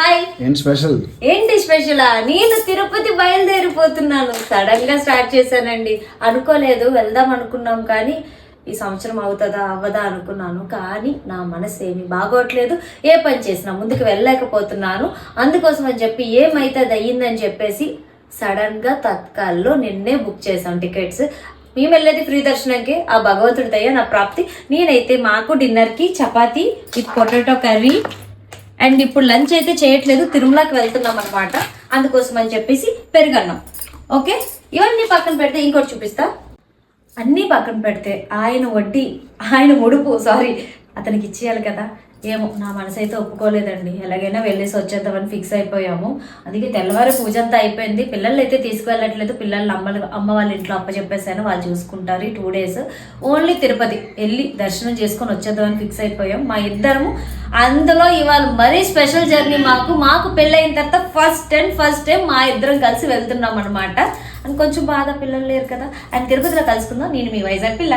Hi. ఏం special? ఏంటి special? నేను తిరుపతి బయలుదేరిపోతున్నాను. సడన్ గా స్టార్ట్ చేశానండి. అనుకోలేదు, వెళ్దాం అనుకున్నాం కానీ ఈ సంవత్సరం అవుతుందా అవ్వదా అనుకున్నాను. కానీ నా మనసు ఏమి బాగోట్లేదు. ఏ పని చేసినా ముందుకు వెళ్ళలేకపోతున్నాను. అందుకోసం అని చెప్పి ఏమైతుంది అయ్యిందని చెప్పేసి సడన్ గా తత్కాల్లో నిన్నే బుక్ చేసాం టికెట్స్. మేము వెళ్ళేది ఫ్రీ దర్శనంకి. ఆ భగవంతుడి దయ నా ప్రాప్తి. నేనైతే మాకు డిన్నర్కి chapati with potato curry and ఇప్పుడు లంచ్ అయితే చేయట్లేదు, తిరుమలకి వెళ్తున్నాం అనమాట. అందుకోసం అని చెప్పేసి పెరుగన్నం. ఓకే, ఇవన్నీ పక్కన పెడితే ఇంకోటి చూపిస్తా. అన్నీ పక్కన పెడితే ఆయన వడ్డీ, ఆయన ముడుపు అతనికి ఇచ్చేయాలి కదా. ఏమో నా మనసు అయితే ఒప్పుకోలేదండి. ఎలాగైనా వెళ్ళేసి వచ్చేద్దామని ఫిక్స్ అయిపోయాము. అందుకే తెల్లవారు పూజ అంతా అయిపోయింది. పిల్లల్ని అయితే తీసుకువెళ్ళట్లేదు. పిల్లల్ని అమ్మ వాళ్ళ ఇంట్లో అప్పచెప్పేసాను, వాళ్ళు చూసుకుంటారు. 2 days ఓన్లీ తిరుపతి వెళ్ళి దర్శనం చేసుకొని వచ్చేద్దామని ఫిక్స్ అయిపోయాం మా ఇద్దరము. అందులో ఇవాళ మరీ స్పెషల్ జర్నీ. మాకు పెళ్ళైన తర్వాత ఫస్ట్ టైం మా ఇద్దరం కలిసి వెళ్తున్నాం అనమాట. అని కొంచెం బాధ, పిల్లలు లేరు కదా. అండ్ తిరుపతిలో కలుసుకుందాం. నేను మీ వైజాగ్ పిల్ల.